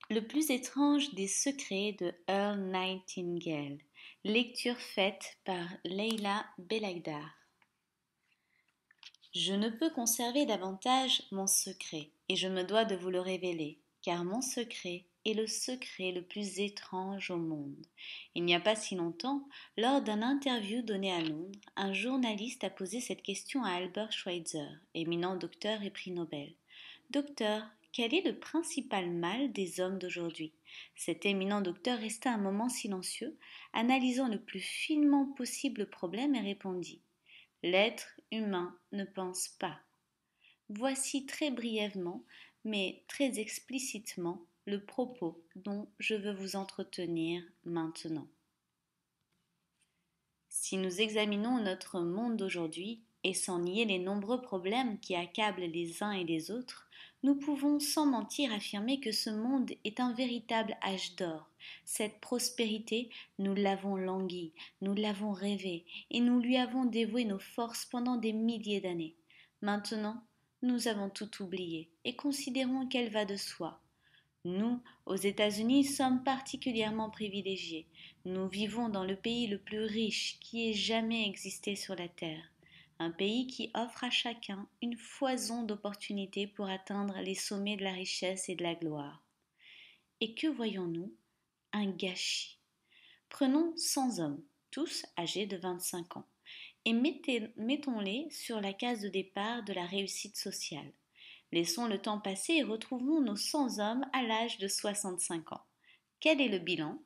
Le plus étrange des secrets de Earl Nightingale. Lecture faite par Leila Belagdar. Je ne peux conserver davantage mon secret, et je me dois de vous le révéler, car mon secret est le secret le plus étrange au monde. Il n'y a pas si longtemps, lors d'un interview donné à Londres, un journaliste a posé cette question à Albert Schweitzer, éminent docteur et prix Nobel. Docteur, quel est le principal mal des hommes d'aujourd'hui? Cet éminent docteur resta un moment silencieux, analysant le plus finement possible le problème et répondit: L'être humain ne pense pas. Voici très brièvement, mais très explicitement, le propos dont je veux vous entretenir maintenant. Si nous examinons notre monde d'aujourd'hui, et sans nier les nombreux problèmes qui accablent les uns et les autres, nous pouvons sans mentir affirmer que ce monde est un véritable âge d'or. Cette prospérité, nous l'avons languie, nous l'avons rêvée, et nous lui avons dévoué nos forces pendant des milliers d'années. Maintenant, nous avons tout oublié, et considérons qu'elle va de soi. Nous, aux États-Unis, sommes particulièrement privilégiés. Nous vivons dans le pays le plus riche qui ait jamais existé sur la terre. Un pays qui offre à chacun une foison d'opportunités pour atteindre les sommets de la richesse et de la gloire. Et que voyons-nous? Un gâchis. Prenons 100 hommes, tous âgés de 25 ans, et mettons-les sur la case de départ de la réussite sociale. Laissons le temps passer et retrouvons nos 100 hommes à l'âge de 65 ans. Quel est le bilan?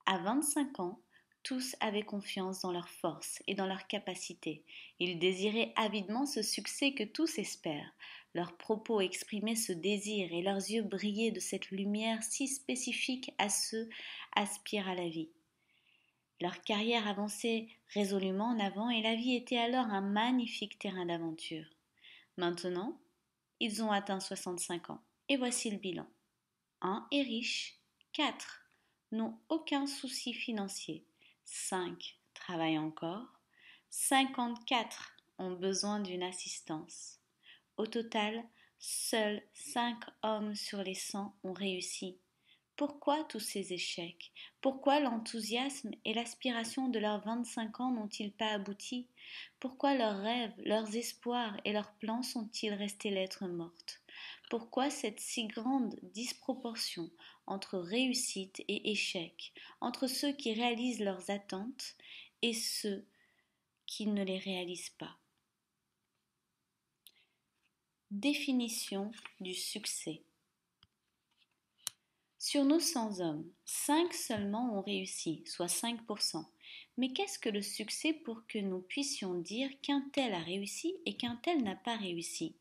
À 25 ans, tous avaient confiance dans leurs forces et dans leurs capacités. Ils désiraient avidement ce succès que tous espèrent. Leurs propos exprimaient ce désir et leurs yeux brillaient de cette lumière si spécifique à ceux qui aspirent à la vie. Leur carrière avançait résolument en avant et la vie était alors un magnifique terrain d'aventure. Maintenant, ils ont atteint 65 ans. Et voici le bilan. 1 est riche, 4 n'ont aucun souci financier, 5 travaillent encore, 54 ont besoin d'une assistance. Au total, seuls 5 hommes sur les 100 ont réussi. Pourquoi tous ces échecs? Pourquoi l'enthousiasme et l'aspiration de leurs 25 ans n'ont-ils pas abouti? Pourquoi leurs rêves, leurs espoirs et leurs plans sont-ils restés lettres mortes? Pourquoi cette si grande disproportion entre réussite et échec, entre ceux qui réalisent leurs attentes et ceux qui ne les réalisent pas? Définition du succès. Sur nos 100 hommes, 5 seulement ont réussi, soit 5%. Mais qu'est-ce que le succès pour que nous puissions dire qu'un tel a réussi et qu'un tel n'a pas réussi?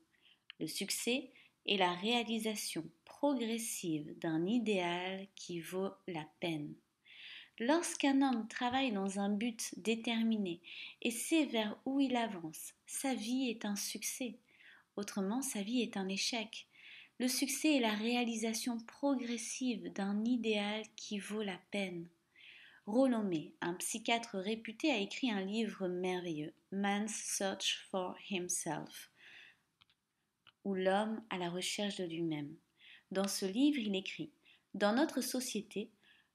Le succès est la réalisation progressive d'un idéal qui vaut la peine. Lorsqu'un homme travaille dans un but déterminé et sait vers où il avance, sa vie est un succès. Autrement, sa vie est un échec. Le succès est la réalisation progressive d'un idéal qui vaut la peine. Rollo May, un psychiatre réputé, a écrit un livre merveilleux, Man's Search for Himself, ou L'homme à la recherche de lui-même. Dans ce livre, il écrit: Dans notre société,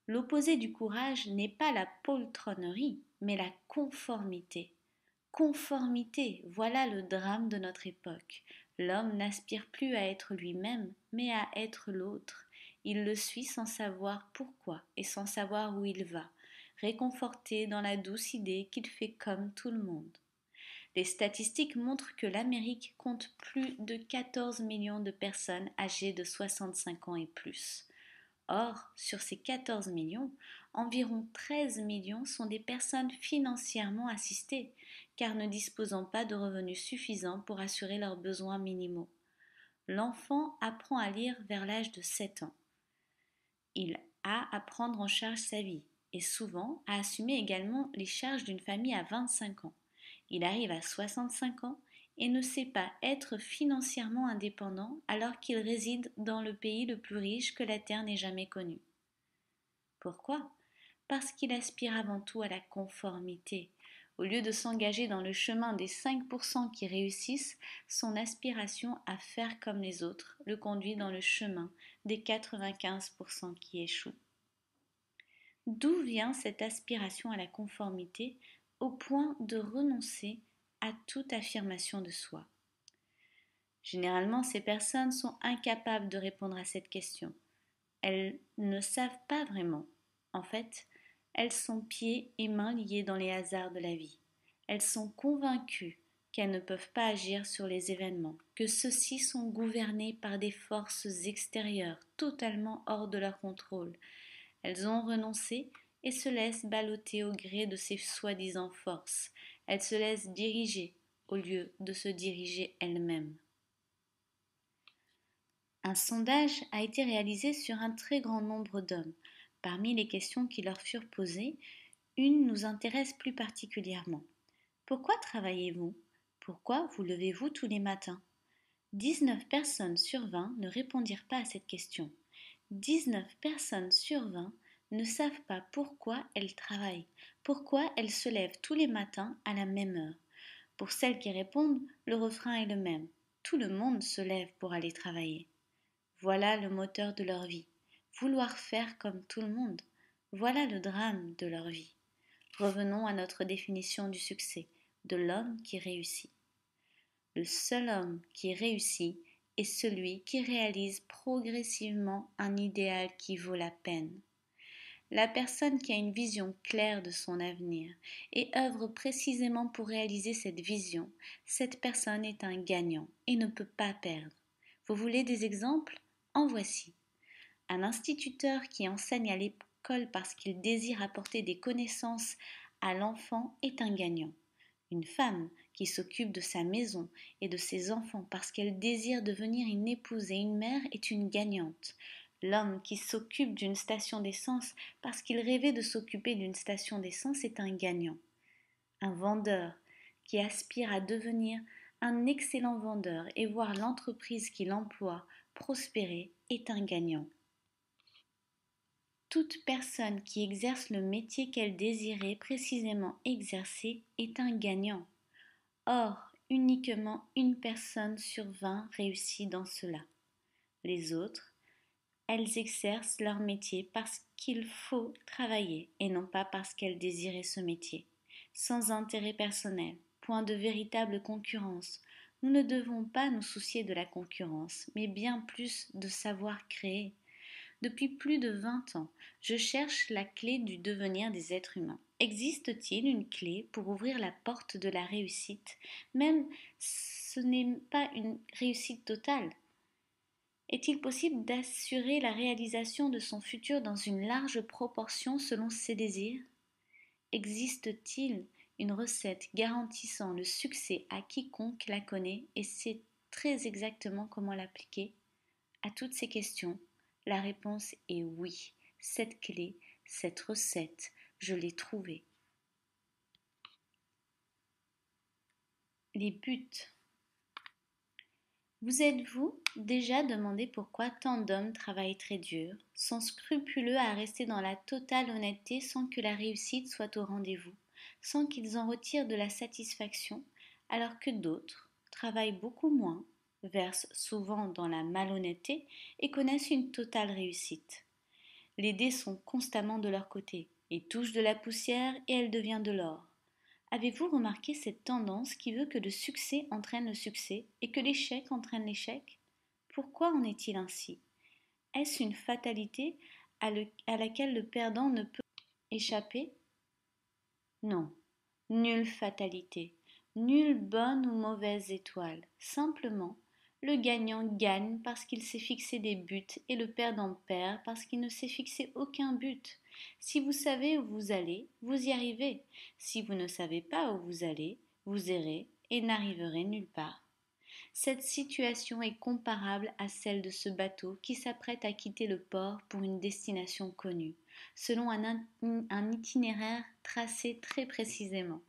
l'opposé du courage n'est pas la poltronnerie, mais la conformité. Conformité, voilà le drame de notre époque. L'homme n'aspire plus à être lui-même, mais à être l'autre. Il le suit sans savoir pourquoi et sans savoir où il va, réconforté dans la douce idée qu'il fait comme tout le monde. Les statistiques montrent que l'Amérique compte plus de 14 millions de personnes âgées de 65 ans et plus. Or, sur ces 14 millions, environ 13 millions sont des personnes financièrement assistées, car ne disposant pas de revenus suffisants pour assurer leurs besoins minimaux. L'enfant apprend à lire vers l'âge de 7 ans. Il a à prendre en charge sa vie et souvent à assumer également les charges d'une famille à 25 ans. Il arrive à 65 ans et ne sait pas être financièrement indépendant alors qu'il réside dans le pays le plus riche que la terre n'ait jamais connu. Pourquoi? Parce qu'il aspire avant tout à la conformité, Au lieu de s'engager dans le chemin des 5% qui réussissent, son aspiration à faire comme les autres le conduit dans le chemin des 95% qui échouent. D'où vient cette aspiration à la conformité au point de renoncer à toute affirmation de soi? Généralement, ces personnes sont incapables de répondre à cette question. Elles ne savent pas vraiment. En fait, elles sont pieds et mains liés dans les hasards de la vie. Elles sont convaincues qu'elles ne peuvent pas agir sur les événements, que ceux-ci sont gouvernés par des forces extérieures totalement hors de leur contrôle. Elles ont renoncé et se laissent ballotter au gré de ces soi-disant forces. Elles se laissent diriger au lieu de se diriger elles-mêmes. Un sondage a été réalisé sur un très grand nombre d'hommes. Parmi les questions qui leur furent posées, une nous intéresse plus particulièrement. Pourquoi travaillez-vous? Pourquoi vous levez-vous tous les matins? 19 personnes sur 20 ne répondirent pas à cette question. 19 personnes sur 20 ne savent pas pourquoi elles travaillent, pourquoi elles se lèvent tous les matins à la même heure. Pour celles qui répondent, le refrain est le même. Tout le monde se lève pour aller travailler. Voilà le moteur de leur vie. Vouloir faire comme tout le monde. Voilà le drame de leur vie. Revenons à notre définition du succès, de l'homme qui réussit. Le seul homme qui réussit est celui qui réalise progressivement un idéal qui vaut la peine. La personne qui a une vision claire de son avenir et œuvre précisément pour réaliser cette vision, cette personne est un gagnant et ne peut pas perdre. Vous voulez des exemples? En voici. Un instituteur qui enseigne à l'école parce qu'il désire apporter des connaissances à l'enfant est un gagnant. Une femme qui s'occupe de sa maison et de ses enfants parce qu'elle désire devenir une épouse et une mère est une gagnante. L'homme qui s'occupe d'une station d'essence parce qu'il rêvait de s'occuper d'une station d'essence est un gagnant. Un vendeur qui aspire à devenir un excellent vendeur et voir l'entreprise qu'il emploie prospérer est un gagnant. Toute personne qui exerce le métier qu'elle désirait précisément exercer est un gagnant. Or, uniquement une personne sur 20 réussit dans cela. Les autres, elles exercent leur métier parce qu'il faut travailler et non pas parce qu'elles désiraient ce métier. Sans intérêt personnel, point de véritable concurrence. Nous ne devons pas nous soucier de la concurrence, mais bien plus de savoir créer. Depuis plus de 20 ans, je cherche la clé du devenir des êtres humains. Existe-t-il une clé pour ouvrir la porte de la réussite, même ce n'est pas une réussite totale? Est-il possible d'assurer la réalisation de son futur dans une large proportion selon ses désirs? Existe-t-il une recette garantissant le succès à quiconque la connaît et sait très exactement comment l'appliquer? À toutes ces questions, la réponse est oui. Cette clé, cette recette, je l'ai trouvée. Les buts. Vous êtes-vous déjà demandé pourquoi tant d'hommes travaillent très dur, sont scrupuleux à rester dans la totale honnêteté sans que la réussite soit au rendez-vous, sans qu'ils en retirent de la satisfaction, alors que d'autres travaillent beaucoup moins, versent souvent dans la malhonnêteté et connaissent une totale réussite? Les dés sont constamment de leur côté. Ils touchent de la poussière et elle devient de l'or. Avez-vous remarqué cette tendance qui veut que le succès entraîne le succès et que l'échec entraîne l'échec? Pourquoi en est-il ainsi? Est-ce une fatalité à laquelle le perdant ne peut échapper? Non, nulle fatalité, nulle bonne ou mauvaise étoile. Simplement, le gagnant gagne parce qu'il s'est fixé des buts et le perdant perd parce qu'il ne s'est fixé aucun but. Si vous savez où vous allez, vous y arrivez. Si vous ne savez pas où vous allez, vous errez et n'arriverez nulle part. Cette situation est comparable à celle de ce bateau qui s'apprête à quitter le port pour une destination connue, selon un itinéraire tracé très précisément.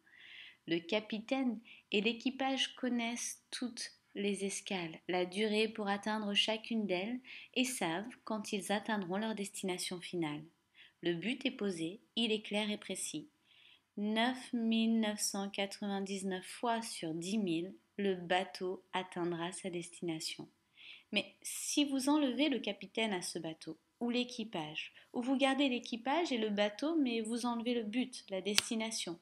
Le capitaine et l'équipage connaissent toutes les escales, la durée pour atteindre chacune d'elles et savent quand ils atteindront leur destination finale. Le but est posé, il est clair et précis. 9 999 fois sur 10 000, le bateau atteindra sa destination. Mais si vous enlevez le capitaine à ce bateau, ou l'équipage, ou vous gardez l'équipage et le bateau, mais vous enlevez le but, la destination,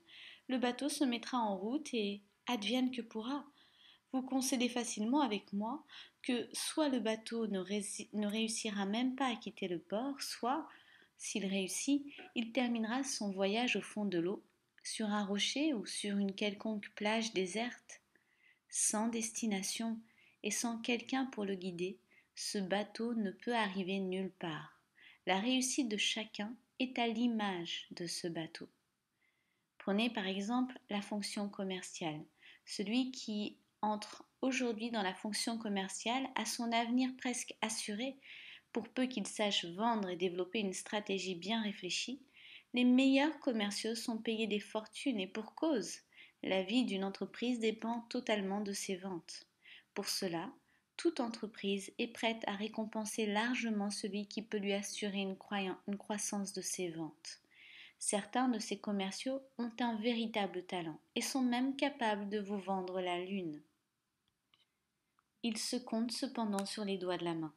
le bateau se mettra en route et advienne que pourra. Vous concédez facilement avec moi que soit le bateau ne réussira même pas à quitter le port, soit, s'il réussit, il terminera son voyage au fond de l'eau, sur un rocher ou sur une quelconque plage déserte. Sans destination et sans quelqu'un pour le guider, ce bateau ne peut arriver nulle part. La réussite de chacun est à l'image de ce bateau. Prenez par exemple la fonction commerciale. Celui qui entre aujourd'hui dans la fonction commerciale a son avenir presque assuré, pour peu qu'il sache vendre et développer une stratégie bien réfléchie. Les meilleurs commerciaux sont payés des fortunes et pour cause. La vie d'une entreprise dépend totalement de ses ventes. Pour cela, toute entreprise est prête à récompenser largement celui qui peut lui assurer une croissance de ses ventes. Certains de ces commerciaux ont un véritable talent et sont même capables de vous vendre la lune. Ils se comptent cependant sur les doigts de la main.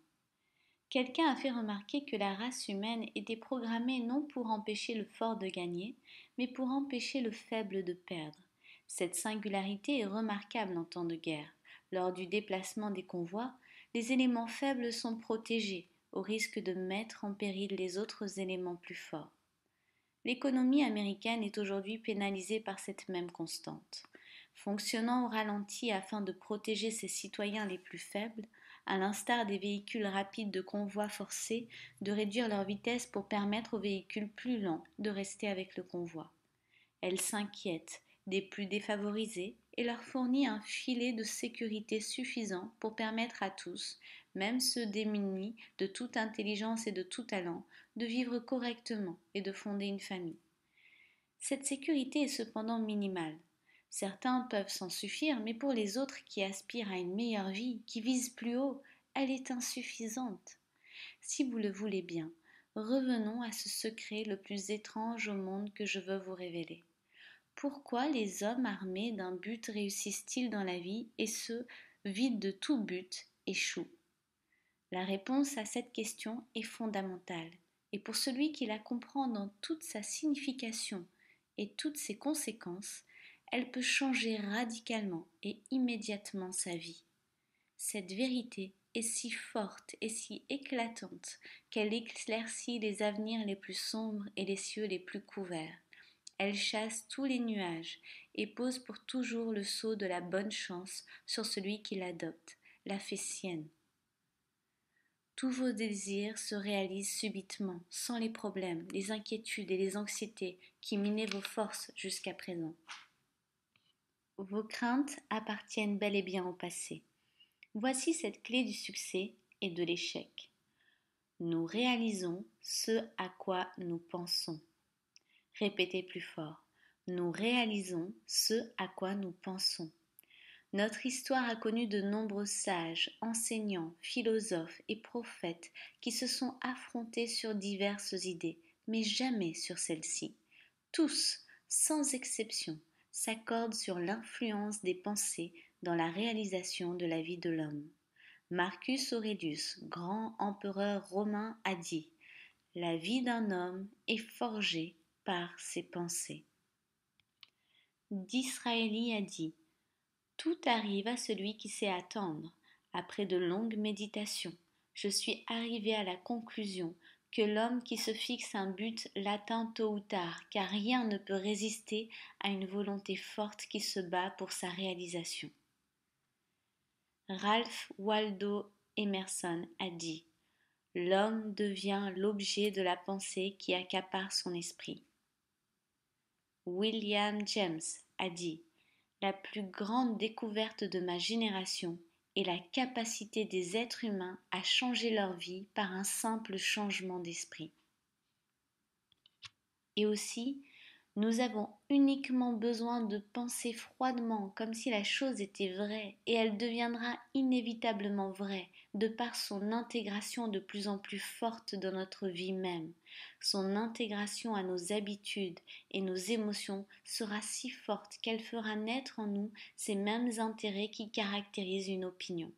Quelqu'un a fait remarquer que la race humaine était programmée non pour empêcher le fort de gagner, mais pour empêcher le faible de perdre. Cette singularité est remarquable en temps de guerre. Lors du déplacement des convois, les éléments faibles sont protégés, au risque de mettre en péril les autres éléments plus forts. L'économie américaine est aujourd'hui pénalisée par cette même constante. Fonctionnant au ralenti afin de protéger ses citoyens les plus faibles, à l'instar des véhicules rapides de convoi forcés de réduire leur vitesse pour permettre aux véhicules plus lents de rester avec le convoi. Elle s'inquiète des plus défavorisés et leur fournit un filet de sécurité suffisant pour permettre à tous, même ceux démunis de toute intelligence et de tout talent, de vivre correctement et de fonder une famille. Cette sécurité est cependant minimale. Certains peuvent s'en suffire, mais pour les autres qui aspirent à une meilleure vie, qui visent plus haut, elle est insuffisante. Si vous le voulez bien, revenons à ce secret le plus étrange au monde que je veux vous révéler. Pourquoi les hommes armés d'un but réussissent-ils dans la vie et ceux vides de tout but échouent? La réponse à cette question est fondamentale, et pour celui qui la comprend dans toute sa signification et toutes ses conséquences, elle peut changer radicalement et immédiatement sa vie. Cette vérité est si forte et si éclatante qu'elle éclaircit les avenirs les plus sombres et les cieux les plus couverts. Elle chasse tous les nuages et pose pour toujours le sceau de la bonne chance sur celui qui l'adopte, la fait sienne. Tous vos désirs se réalisent subitement, sans les problèmes, les inquiétudes et les anxiétés qui minaient vos forces jusqu'à présent. Vos craintes appartiennent bel et bien au passé. Voici cette clé du succès et de l'échec. Nous réalisons ce à quoi nous pensons. Répétez plus fort. Nous réalisons ce à quoi nous pensons. Notre histoire a connu de nombreux sages, enseignants, philosophes et prophètes qui se sont affrontés sur diverses idées, mais jamais sur celle-ci. Tous, sans exception, s'accordent sur l'influence des pensées dans la réalisation de la vie de l'homme. Marcus Aurelius, grand empereur romain, a dit « La vie d'un homme est forgée par ses pensées ». Disraeli a dit « Tout arrive à celui qui sait attendre. Après de longues méditations, je suis arrivé à la conclusion que l'homme qui se fixe un but l'atteint tôt ou tard, car rien ne peut résister à une volonté forte qui se bat pour sa réalisation. » Ralph Waldo Emerson a dit « L'homme devient l'objet de la pensée qui accapare son esprit. » William James a dit « La plus grande découverte de ma génération est la capacité des êtres humains à changer leur vie par un simple changement d'esprit. » Et aussi, nous avons uniquement besoin de penser froidement comme si la chose était vraie et elle deviendra inévitablement vraie de par son intégration de plus en plus forte dans notre vie même. Son intégration à nos habitudes et nos émotions sera si forte qu'elle fera naître en nous ces mêmes intérêts qui caractérisent une opinion.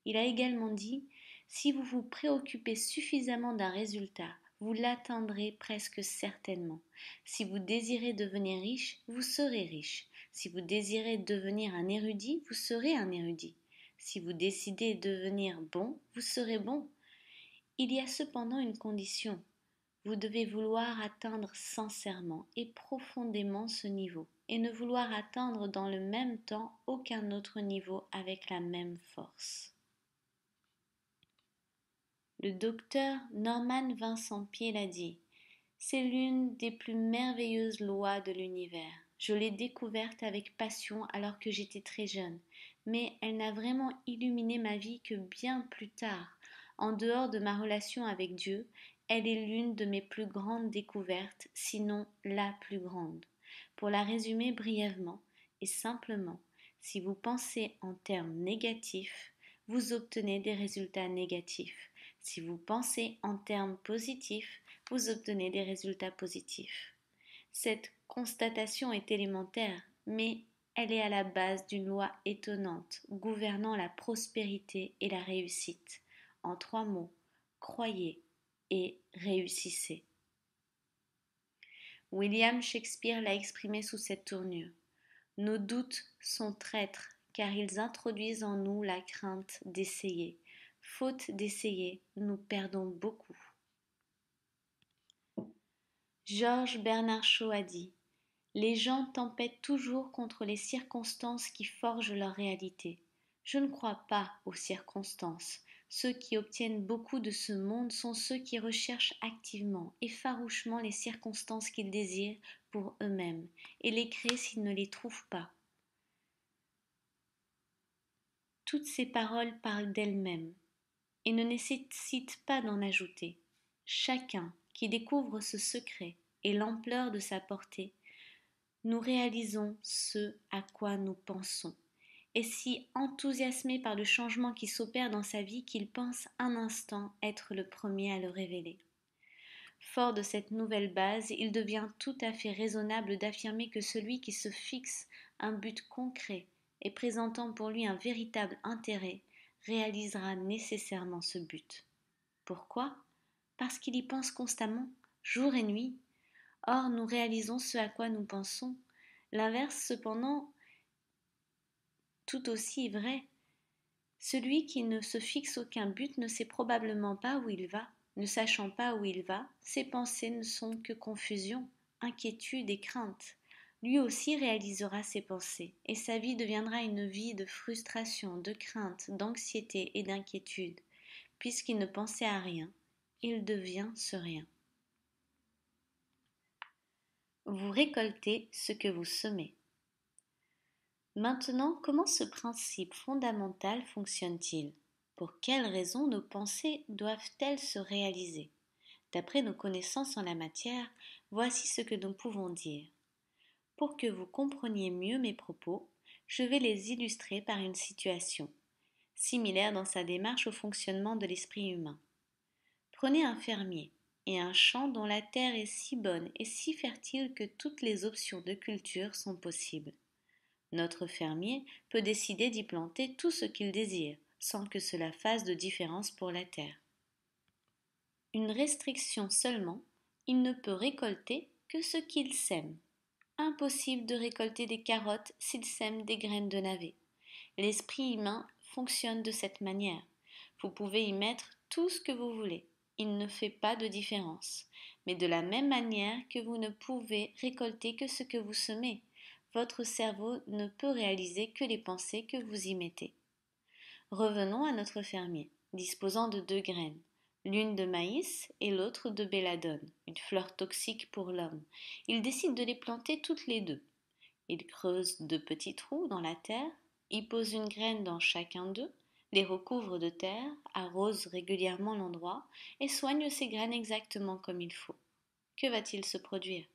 Il a également dit: si vous vous préoccupez suffisamment d'un résultat, vous l'atteindrez presque certainement. Si vous désirez devenir riche, vous serez riche. Si vous désirez devenir un érudit, vous serez un érudit. Si vous décidez de devenir bon, vous serez bon. Il y a cependant une condition. Vous devez vouloir atteindre sincèrement et profondément ce niveau, et ne vouloir atteindre dans le même temps aucun autre niveau avec la même force. Le docteur Norman Vincent Peale a dit: c'est l'une des plus merveilleuses lois de l'univers. Je l'ai découverte avec passion alors que j'étais très jeune, mais elle n'a vraiment illuminé ma vie que bien plus tard. En dehors de ma relation avec Dieu, elle est l'une de mes plus grandes découvertes, sinon la plus grande. Pour la résumer brièvement et simplement, si vous pensez en termes négatifs, vous obtenez des résultats négatifs. Si vous pensez en termes positifs, vous obtenez des résultats positifs. Cette constatation est élémentaire, mais elle est à la base d'une loi étonnante gouvernant la prospérité et la réussite. En 3 mots: croyez et réussissez. William Shakespeare l'a exprimé sous cette tournure: nos doutes sont traîtres car ils introduisent en nous la crainte d'essayer. Faute d'essayer, nous perdons beaucoup. Georges Bernard Shaw a dit: les gens tempêtent toujours contre les circonstances qui forgent leur réalité. Je ne crois pas aux circonstances. Ceux qui obtiennent beaucoup de ce monde sont ceux qui recherchent activement et farouchement les circonstances qu'ils désirent pour eux-mêmes et les créent s'ils ne les trouvent pas. Toutes ces paroles parlent d'elles-mêmes et ne nécessitent pas d'en ajouter. Chacun qui découvre ce secret et l'ampleur de sa portée, nous réalisons ce à quoi nous pensons, et si enthousiasmé par le changement qui s'opère dans sa vie qu'il pense un instant être le premier à le révéler. Fort de cette nouvelle base, il devient tout à fait raisonnable d'affirmer que celui qui se fixe un but concret et présentant pour lui un véritable intérêt réalisera nécessairement ce but. Pourquoi? Parce qu'il y pense constamment, jour et nuit. Or, nous réalisons ce à quoi nous pensons. L'inverse, cependant, tout aussi vrai. Celui qui ne se fixe aucun but ne sait probablement pas où il va. Ne sachant pas où il va, ses pensées ne sont que confusion, inquiétude et crainte. Lui aussi réalisera ses pensées, et sa vie deviendra une vie de frustration, de crainte, d'anxiété et d'inquiétude. Puisqu'il ne pensait à rien, il devient ce rien. Vous récoltez ce que vous semez. Maintenant, comment ce principe fondamental fonctionne-t-il? Pour quelles raisons nos pensées doivent-elles se réaliser? D'après nos connaissances en la matière, voici ce que nous pouvons dire. Pour que vous compreniez mieux mes propos, je vais les illustrer par une situation, similaire dans sa démarche au fonctionnement de l'esprit humain. Prenez un fermier et un champ dont la terre est si bonne et si fertile que toutes les options de culture sont possibles. Notre fermier peut décider d'y planter tout ce qu'il désire, sans que cela fasse de différence pour la terre. Une restriction seulement, il ne peut récolter que ce qu'il sème. Impossible de récolter des carottes s'il sème des graines de navet. L'esprit humain fonctionne de cette manière. Vous pouvez y mettre tout ce que vous voulez. Il ne fait pas de différence. Mais de la même manière que vous ne pouvez récolter que ce que vous semez, votre cerveau ne peut réaliser que les pensées que vous y mettez. Revenons à notre fermier, disposant de 2 graines, l'une de maïs et l'autre de belladone, une fleur toxique pour l'homme. Il décide de les planter toutes les 2. Il creuse 2 petits trous dans la terre, y pose une graine dans chacun d'eux, les recouvre de terre, arrose régulièrement l'endroit et soigne ces graines exactement comme il faut. Que va-t-il se produire?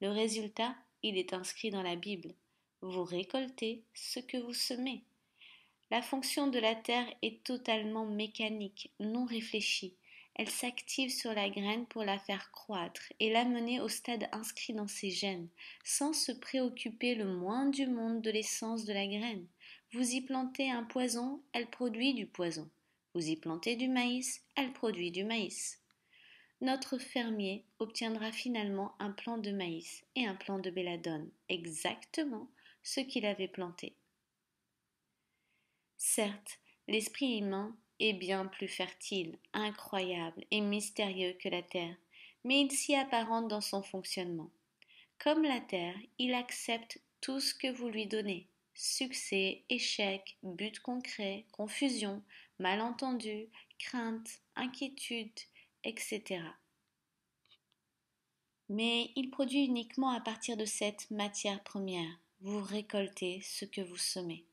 Le résultat, il est inscrit dans la Bible. Vous récoltez ce que vous semez. La fonction de la Terre est totalement mécanique, non réfléchie. Elle s'active sur la graine pour la faire croître et l'amener au stade inscrit dans ses gènes, sans se préoccuper le moins du monde de l'essence de la graine. Vous y plantez un poison, elle produit du poison. Vous y plantez du maïs, elle produit du maïs. Notre fermier obtiendra finalement un plant de maïs et un plant de belladone, exactement ce qu'il avait planté. Certes, l'esprit humain est bien plus fertile, incroyable et mystérieux que la Terre, mais il s'y apparente dans son fonctionnement. Comme la Terre, il accepte tout ce que vous lui donnez. Succès, échec, but concret, confusion, malentendu, crainte, inquiétude, etc. Mais il produit uniquement à partir de cette matière première. Vous récoltez ce que vous semez.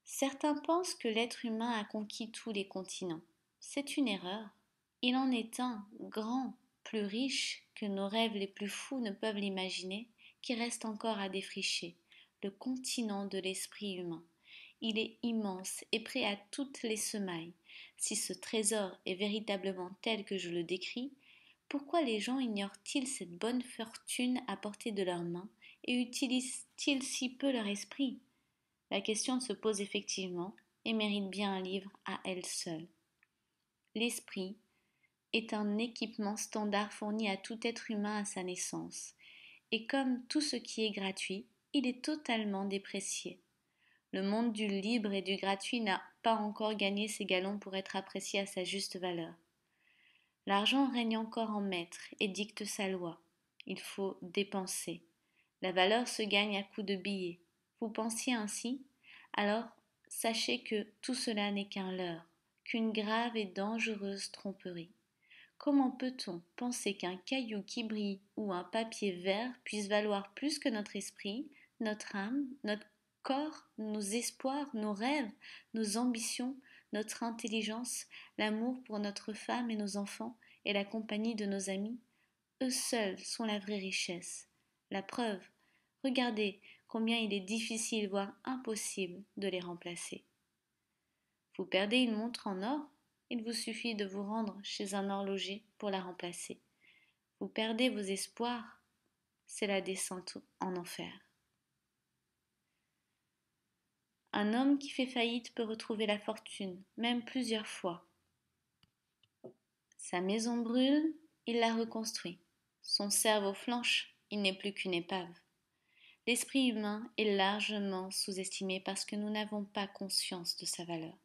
Certains pensent que l'être humain a conquis tous les continents. C'est une erreur. Il en est un, grand, plus riche que nos rêves les plus fous ne peuvent l'imaginer, qui reste encore à défricher, le continent de l'esprit humain. Il est immense et prêt à toutes les semailles. Si ce trésor est véritablement tel que je le décris, pourquoi les gens ignorent-ils cette bonne fortune à portée de leurs mains et utilisent-ils si peu leur esprit? La question se pose effectivement et mérite bien un livre à elle seule. L'esprit est un équipement standard fourni à tout être humain à sa naissance, et comme tout ce qui est gratuit, il est totalement déprécié. Le monde du libre et du gratuit n'a pas encore gagné ses galons pour être apprécié à sa juste valeur. L'argent règne encore en maître et dicte sa loi. Il faut dépenser. La valeur se gagne à coups de billets. Vous pensiez ainsi? Alors sachez que tout cela n'est qu'un leurre, qu'une grave et dangereuse tromperie. Comment peut-on penser qu'un caillou qui brille ou un papier vert puisse valoir plus que notre esprit, notre âme, notre corps, nos espoirs, nos rêves, nos ambitions, notre intelligence, l'amour pour notre femme et nos enfants, et la compagnie de nos amis? Eux seuls sont la vraie richesse. La preuve, regardez combien il est difficile, voire impossible, de les remplacer. Vous perdez une montre en or, il vous suffit de vous rendre chez un horloger pour la remplacer. Vous perdez vos espoirs, c'est la descente en enfer. Un homme qui fait faillite peut retrouver la fortune, même plusieurs fois. Sa maison brûle, il la reconstruit. Son cerveau flanche, il n'est plus qu'une épave. L'esprit humain est largement sous-estimé parce que nous n'avons pas conscience de sa valeur.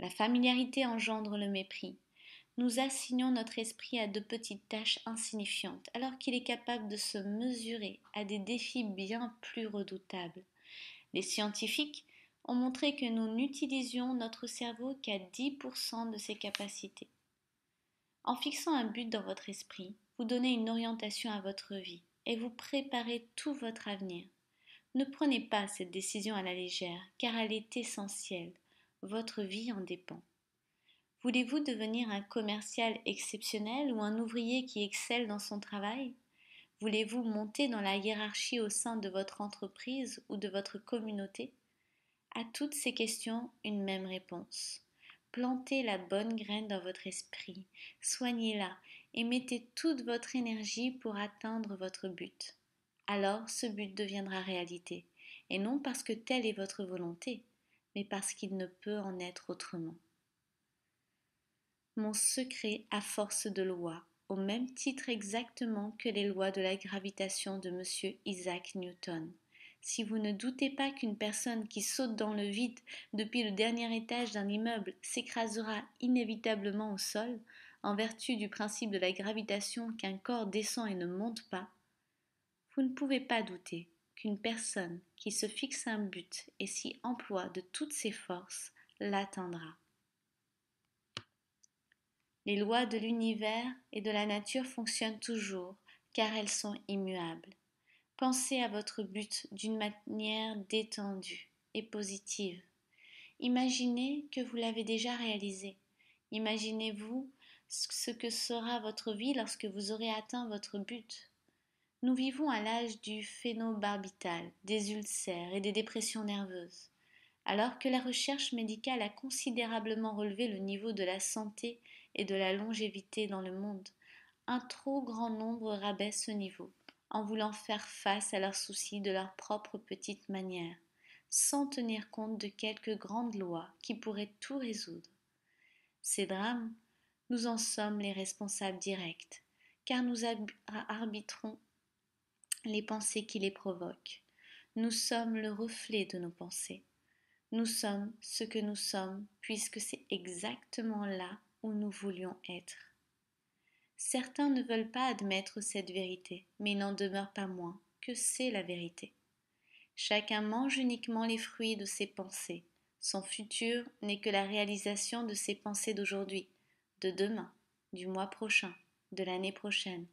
La familiarité engendre le mépris. Nous assignons notre esprit à de petites tâches insignifiantes, alors qu'il est capable de se mesurer à des défis bien plus redoutables. Les scientifiques ont montré que nous n'utilisions notre cerveau qu'à 10% de ses capacités. En fixant un but dans votre esprit, vous donnez une orientation à votre vie et vous préparez tout votre avenir. Ne prenez pas cette décision à la légère, car elle est essentielle. Votre vie en dépend. Voulez-vous devenir un commercial exceptionnel ou un ouvrier qui excelle dans son travail? Voulez-vous monter dans la hiérarchie au sein de votre entreprise ou de votre communauté? À toutes ces questions, une même réponse. Plantez la bonne graine dans votre esprit, soignez-la et mettez toute votre énergie pour atteindre votre but. Alors ce but deviendra réalité, et non parce que telle est votre volonté, mais parce qu'il ne peut en être autrement. Mon secret a force de loi, au même titre exactement que les lois de la gravitation de M. Isaac Newton. Si vous ne doutez pas qu'une personne qui saute dans le vide depuis le dernier étage d'un immeuble s'écrasera inévitablement au sol, en vertu du principe de la gravitation qu'un corps descend et ne monte pas, vous ne pouvez pas douter qu'une personne qui se fixe un but et s'y emploie de toutes ses forces l'atteindra. Les lois de l'univers et de la nature fonctionnent toujours, car elles sont immuables. Pensez à votre but d'une manière détendue et positive. Imaginez que vous l'avez déjà réalisé. Imaginez-vous ce que sera votre vie lorsque vous aurez atteint votre but. Nous vivons à l'âge du phénobarbital, des ulcères et des dépressions nerveuses. Alors que la recherche médicale a considérablement relevé le niveau de la santé et de la longévité dans le monde, un trop grand nombre rabaisse ce niveau, en voulant faire face à leurs soucis de leur propre petite manière, sans tenir compte de quelques grandes lois qui pourraient tout résoudre. Ces drames, nous en sommes les responsables directs, car nous arbitrons les pensées qui les provoquent. Nous sommes le reflet de nos pensées. Nous sommes ce que nous sommes, puisque c'est exactement là où nous voulions être. Certains ne veulent pas admettre cette vérité, mais il n'en demeure pas moins que c'est la vérité. Chacun mange uniquement les fruits de ses pensées. Son futur n'est que la réalisation de ses pensées d'aujourd'hui, de demain, du mois prochain, de l'année prochaine.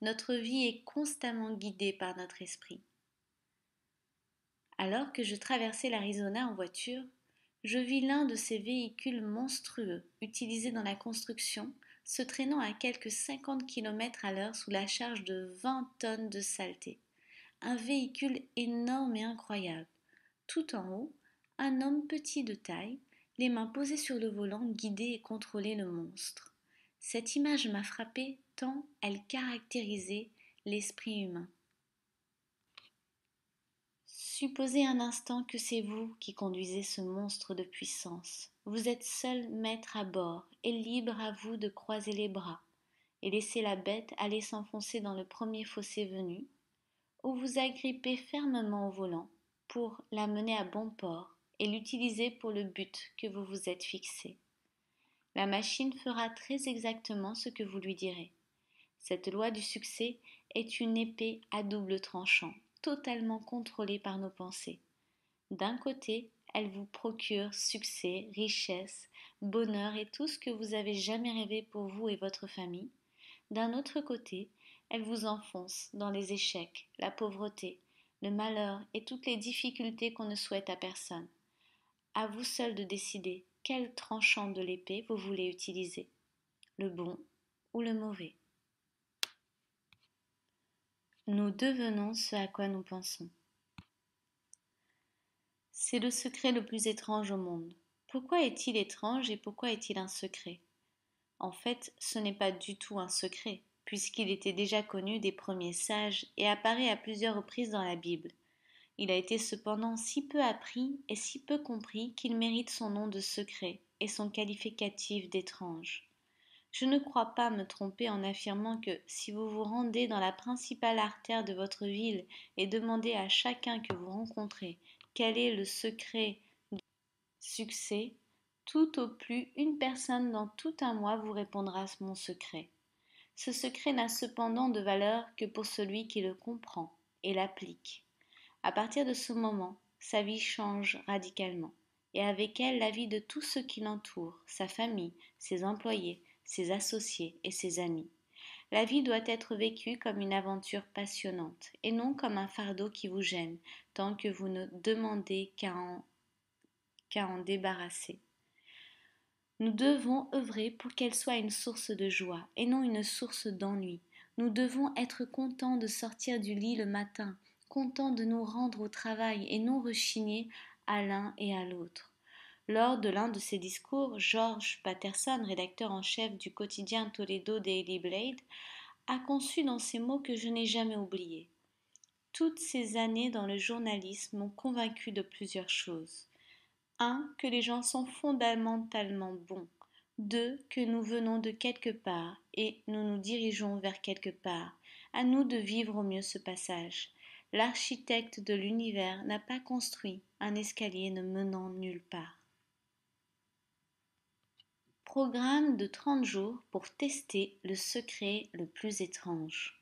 Notre vie est constamment guidée par notre esprit. Alors que je traversais l'Arizona en voiture, je vis l'un de ces véhicules monstrueux utilisés dans la construction se traînant à quelques 50 km à l'heure sous la charge de 20 tonnes de saleté. Un véhicule énorme et incroyable. Tout en haut, un homme petit de taille, les mains posées sur le volant, guidait et contrôlait le monstre. Cette image m'a frappée tant elle caractérisait l'esprit humain. Supposez un instant que c'est vous qui conduisez ce monstre de puissance. Vous êtes seul maître à bord et libre à vous de croiser les bras et laisser la bête aller s'enfoncer dans le premier fossé venu, ou vous agrippez fermement au volant pour la mener à bon port et l'utiliser pour le but que vous vous êtes fixé. La machine fera très exactement ce que vous lui direz. Cette loi du succès est une épée à double tranchant, totalement contrôlée par nos pensées. D'un côté, elle vous procure succès, richesse, bonheur et tout ce que vous avez jamais rêvé pour vous et votre famille. D'un autre côté, elle vous enfonce dans les échecs, la pauvreté, le malheur et toutes les difficultés qu'on ne souhaite à personne. À vous seul de décider quel tranchant de l'épée vous voulez utiliser, le bon ou le mauvais. Nous devenons ce à quoi nous pensons. C'est le secret le plus étrange au monde. Pourquoi est-il étrange et pourquoi est-il un secret? En fait, ce n'est pas du tout un secret, puisqu'il était déjà connu des premiers sages et apparaît à plusieurs reprises dans la Bible. Il a été cependant si peu appris et si peu compris qu'il mérite son nom de secret et son qualificatif d'étrange. Je ne crois pas me tromper en affirmant que si vous vous rendez dans la principale artère de votre ville et demandez à chacun que vous rencontrez quel est le secret du succès, tout au plus une personne dans tout un mois vous répondra mon secret. Ce secret n'a cependant de valeur que pour celui qui le comprend et l'applique. À partir de ce moment, sa vie change radicalement, et avec elle la vie de tous ceux qui l'entourent, sa famille, ses employés, ses associés et ses amis. La vie doit être vécue comme une aventure passionnante, et non comme un fardeau qui vous gêne, tant que vous ne demandez qu'à en débarrasser. Nous devons œuvrer pour qu'elle soit une source de joie, et non une source d'ennui. Nous devons être contents de sortir du lit le matin, contents de nous rendre au travail et non rechigner à l'un et à l'autre. Lors de l'un de ses discours, George Patterson, rédacteur en chef du quotidien Toledo Daily Blade, a conçu dans ces mots que je n'ai jamais oubliés. Toutes ces années dans le journalisme m'ont convaincu de plusieurs choses. 1. Que les gens sont fondamentalement bons. 2. Que nous venons de quelque part et nous nous dirigeons vers quelque part. À nous de vivre au mieux ce passage. L'architecte de l'univers n'a pas construit un escalier ne menant nulle part. Programme de 30 jours pour tester le secret le plus étrange.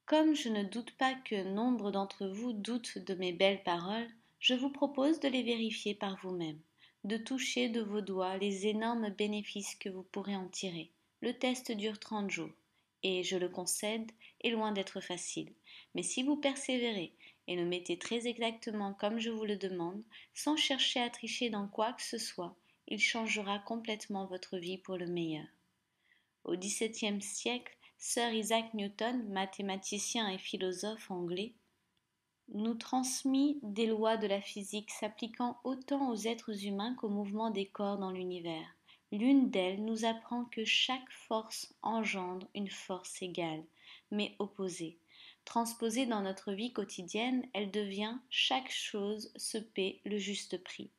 Comme je ne doute pas que nombre d'entre vous doutent de mes belles paroles, je vous propose de les vérifier par vous-même, de toucher de vos doigts les énormes bénéfices que vous pourrez en tirer. Le test dure 30 jours, et je le concède, est loin d'être facile. Mais si vous persévérez et le mettez très exactement comme je vous le demande, sans chercher à tricher dans quoi que ce soit, il changera complètement votre vie pour le meilleur. Au XVIIe siècle, Sir Isaac Newton, mathématicien et philosophe anglais, nous transmis des lois de la physique s'appliquant autant aux êtres humains qu'aux mouvements des corps dans l'univers. L'une d'elles nous apprend que chaque force engendre une force égale, mais opposée. Transposée dans notre vie quotidienne, elle devient chaque chose se paie le juste prix.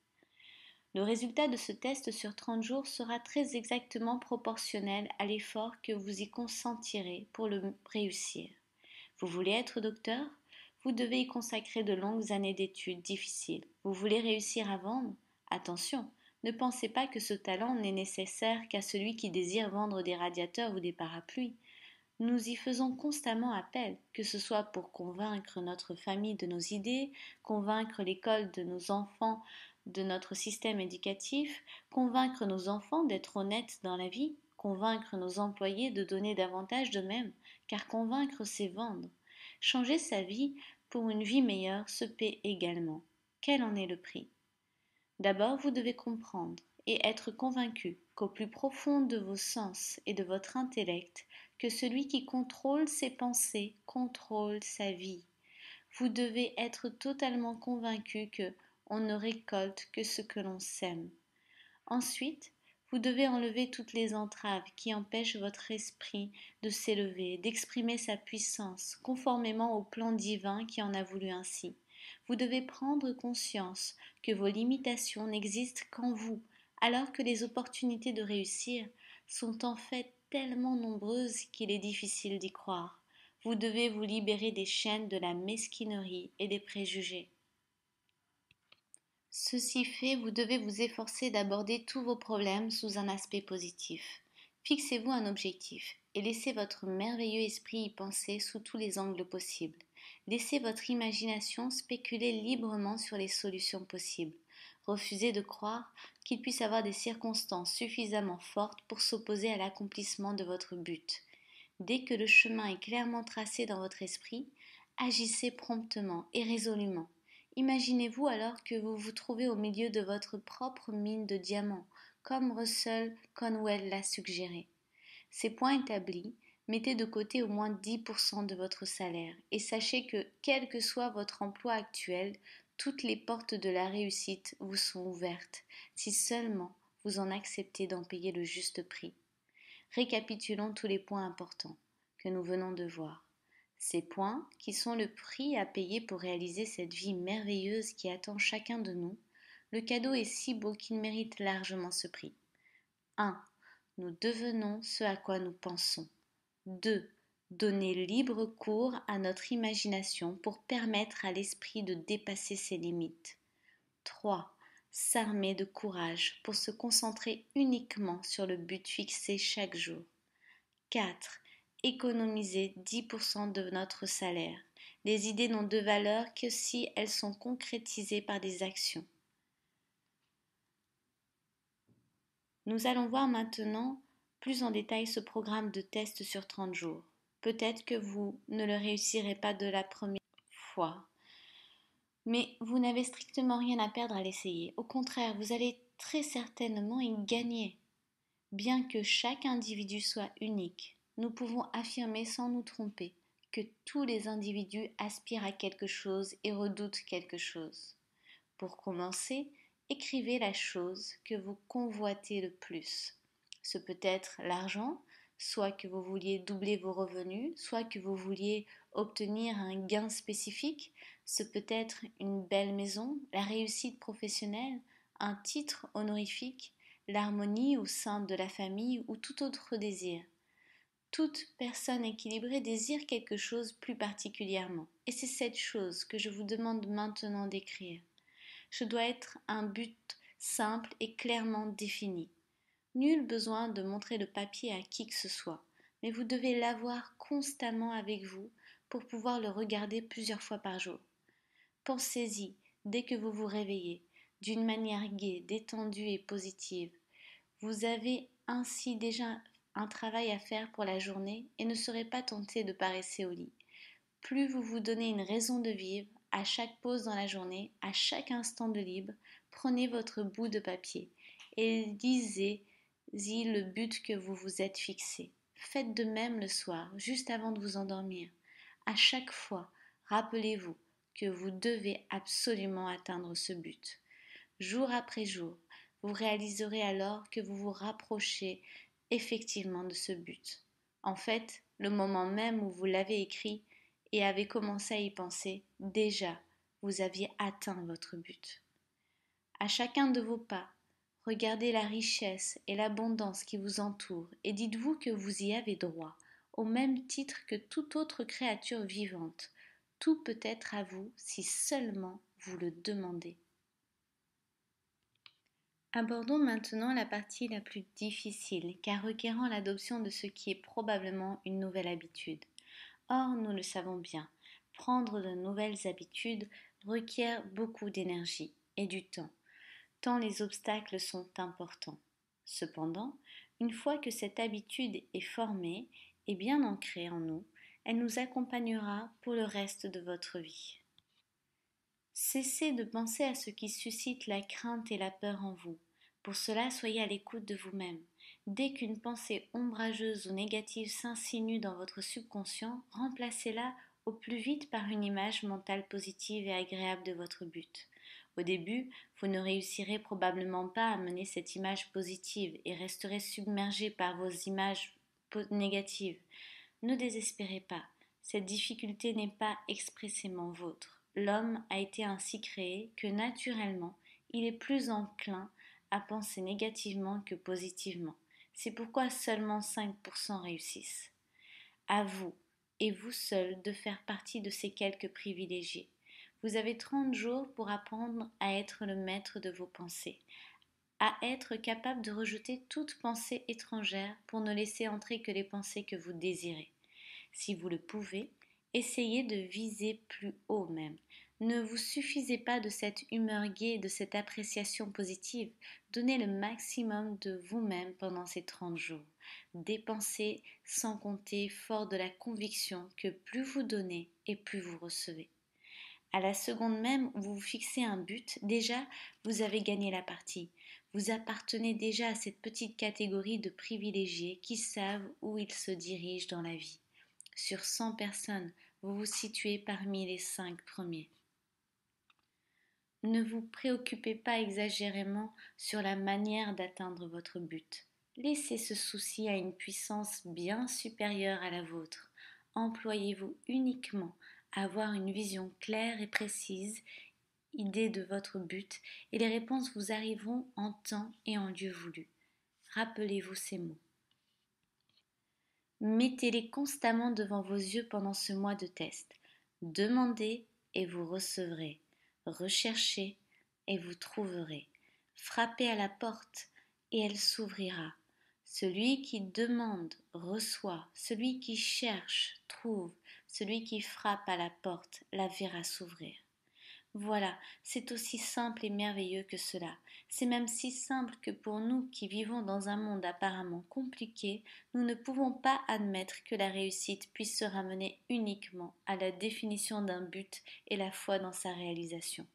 Le résultat de ce test sur 30 jours sera très exactement proportionnel à l'effort que vous y consentirez pour le réussir. Vous voulez être docteur? Vous devez y consacrer de longues années d'études difficiles. Vous voulez réussir à vendre? Attention, ne pensez pas que ce talent n'est nécessaire qu'à celui qui désire vendre des radiateurs ou des parapluies. Nous y faisons constamment appel, que ce soit pour convaincre notre famille de nos idées, convaincre l'école de nos enfants de notre système éducatif, convaincre nos enfants d'être honnêtes dans la vie, convaincre nos employés de donner davantage d'eux-mêmes, car convaincre c'est vendre. Changer sa vie pour une vie meilleure se paie également. Quel en est le prix? D'abord, vous devez comprendre et être convaincu qu'au plus profond de vos sens et de votre intellect, que celui qui contrôle ses pensées contrôle sa vie. Vous devez être totalement convaincu que on ne récolte que ce que l'on sème. Ensuite, vous devez enlever toutes les entraves qui empêchent votre esprit de s'élever, d'exprimer sa puissance, conformément au plan divin qui en a voulu ainsi. Vous devez prendre conscience que vos limitations n'existent qu'en vous, alors que les opportunités de réussir sont en fait tellement nombreuses qu'il est difficile d'y croire. Vous devez vous libérer des chaînes de la mesquinerie et des préjugés. Ceci fait, vous devez vous efforcer d'aborder tous vos problèmes sous un aspect positif. Fixez-vous un objectif et laissez votre merveilleux esprit y penser sous tous les angles possibles. Laissez votre imagination spéculer librement sur les solutions possibles. Refusez de croire qu'il puisse avoir des circonstances suffisamment fortes pour s'opposer à l'accomplissement de votre but. Dès que le chemin est clairement tracé dans votre esprit, agissez promptement et résolument. Imaginez-vous alors que vous vous trouvez au milieu de votre propre mine de diamants, comme Russell Conwell l'a suggéré. Ces points établis, mettez de côté au moins 10% de votre salaire et sachez que, quel que soit votre emploi actuel, toutes les portes de la réussite vous sont ouvertes, si seulement vous en acceptez d'en payer le juste prix. Récapitulons tous les points importants que nous venons de voir. Ces points qui sont le prix à payer pour réaliser cette vie merveilleuse qui attend chacun de nous, le cadeau est si beau qu'il mérite largement ce prix. 1. Nous devenons ce à quoi nous pensons. 2. Donner libre cours à notre imagination pour permettre à l'esprit de dépasser ses limites. 3. S'armer de courage pour se concentrer uniquement sur le but fixé chaque jour. 4. Économiser 10% de notre salaire. Les idées n'ont de valeur que si elles sont concrétisées par des actions. Nous allons voir maintenant plus en détail ce programme de test sur 30 jours. Peut-être que vous ne le réussirez pas de la première fois, mais vous n'avez strictement rien à perdre à l'essayer. Au contraire, vous allez très certainement y gagner. Bien que chaque individu soit unique, nous pouvons affirmer sans nous tromper que tous les individus aspirent à quelque chose et redoutent quelque chose. Pour commencer, écrivez la chose que vous convoitez le plus. Ce peut être l'argent, soit que vous vouliez doubler vos revenus, soit que vous vouliez obtenir un gain spécifique. Ce peut être une belle maison, la réussite professionnelle, un titre honorifique, l'harmonie au sein de la famille ou tout autre désir. Toute personne équilibrée désire quelque chose plus particulièrement, et c'est cette chose que je vous demande maintenant d'écrire. Ce doit être un but simple et clairement défini. Nul besoin de montrer le papier à qui que ce soit, mais vous devez l'avoir constamment avec vous pour pouvoir le regarder plusieurs fois par jour. Pensez-y dès que vous vous réveillez, d'une manière gaie, détendue et positive. Vous avez ainsi déjà un travail à faire pour la journée et ne serez pas tenté de paresser au lit. Plus vous vous donnez une raison de vivre, à chaque pause dans la journée, à chaque instant de libre, prenez votre bout de papier et lisez-y le but que vous vous êtes fixé. Faites de même le soir, juste avant de vous endormir. À chaque fois, rappelez-vous que vous devez absolument atteindre ce but. Jour après jour, vous réaliserez alors que vous vous rapprochez effectivement de ce but. En fait, le moment même où vous l'avez écrit et avez commencé à y penser, déjà, vous aviez atteint votre but. À chacun de vos pas, regardez la richesse et l'abondance qui vous entourent et dites-vous que vous y avez droit, au même titre que toute autre créature vivante. Tout peut être à vous si seulement vous le demandez. Abordons maintenant la partie la plus difficile, car requérant l'adoption de ce qui est probablement une nouvelle habitude. Or, nous le savons bien, prendre de nouvelles habitudes requiert beaucoup d'énergie et du temps, tant les obstacles sont importants. Cependant, une fois que cette habitude est formée et bien ancrée en nous, elle nous accompagnera pour le reste de votre vie. Cessez de penser à ce qui suscite la crainte et la peur en vous. Pour cela, soyez à l'écoute de vous-même. Dès qu'une pensée ombrageuse ou négative s'insinue dans votre subconscient, remplacez-la au plus vite par une image mentale positive et agréable de votre but. Au début, vous ne réussirez probablement pas à mener cette image positive et resterez submergé par vos images négatives. Ne désespérez pas, cette difficulté n'est pas expressément vôtre. L'homme a été ainsi créé que naturellement, il est plus enclin à penser négativement que positivement. C'est pourquoi seulement 5% réussissent. À vous, et vous seul, de faire partie de ces quelques privilégiés. Vous avez 30 jours pour apprendre à être le maître de vos pensées, à être capable de rejeter toute pensée étrangère pour ne laisser entrer que les pensées que vous désirez. Si vous le pouvez, essayez de viser plus haut même. Ne vous suffisez pas de cette humeur gaie, de cette appréciation positive. Donnez le maximum de vous-même pendant ces 30 jours. Dépensez sans compter, fort de la conviction que plus vous donnez et plus vous recevez. À la seconde même où vous fixez un but, déjà, vous avez gagné la partie. Vous appartenez déjà à cette petite catégorie de privilégiés qui savent où ils se dirigent dans la vie. Sur 100 personnes, vous vous situez parmi les 5 premiers. Ne vous préoccupez pas exagérément sur la manière d'atteindre votre but. Laissez ce souci à une puissance bien supérieure à la vôtre. Employez-vous uniquement à avoir une vision claire et précise, idée de votre but, et les réponses vous arriveront en temps et en lieu voulu. Rappelez-vous ces mots. Mettez-les constamment devant vos yeux pendant ce mois de test. Demandez et vous recevrez. Recherchez et vous trouverez. Frappez à la porte et elle s'ouvrira. Celui qui demande reçoit. Celui qui cherche trouve. Celui qui frappe à la porte la verra s'ouvrir. Voilà, c'est aussi simple et merveilleux que cela. C'est même si simple que pour nous qui vivons dans un monde apparemment compliqué, nous ne pouvons pas admettre que la réussite puisse se ramener uniquement à la définition d'un but et la foi dans sa réalisation.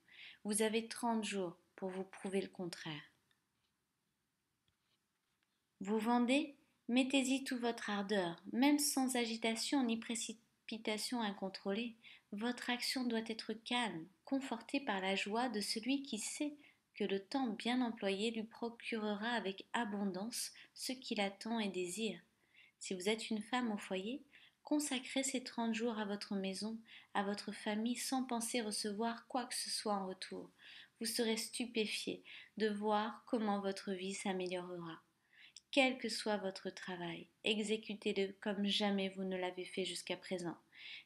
Vous avez 30 jours pour vous prouver le contraire. Vous vendez? Mettez-y toute votre ardeur, même sans agitation ni précipitation incontrôlée. Votre action doit être calme, confortée par la joie de celui qui sait que le temps bien employé lui procurera avec abondance ce qu'il attend et désire. Si vous êtes une femme au foyer, consacrez ces 30 jours à votre maison, à votre famille, sans penser recevoir quoi que ce soit en retour. Vous serez stupéfié de voir comment votre vie s'améliorera. Quel que soit votre travail, exécutez-le comme jamais vous ne l'avez fait jusqu'à présent.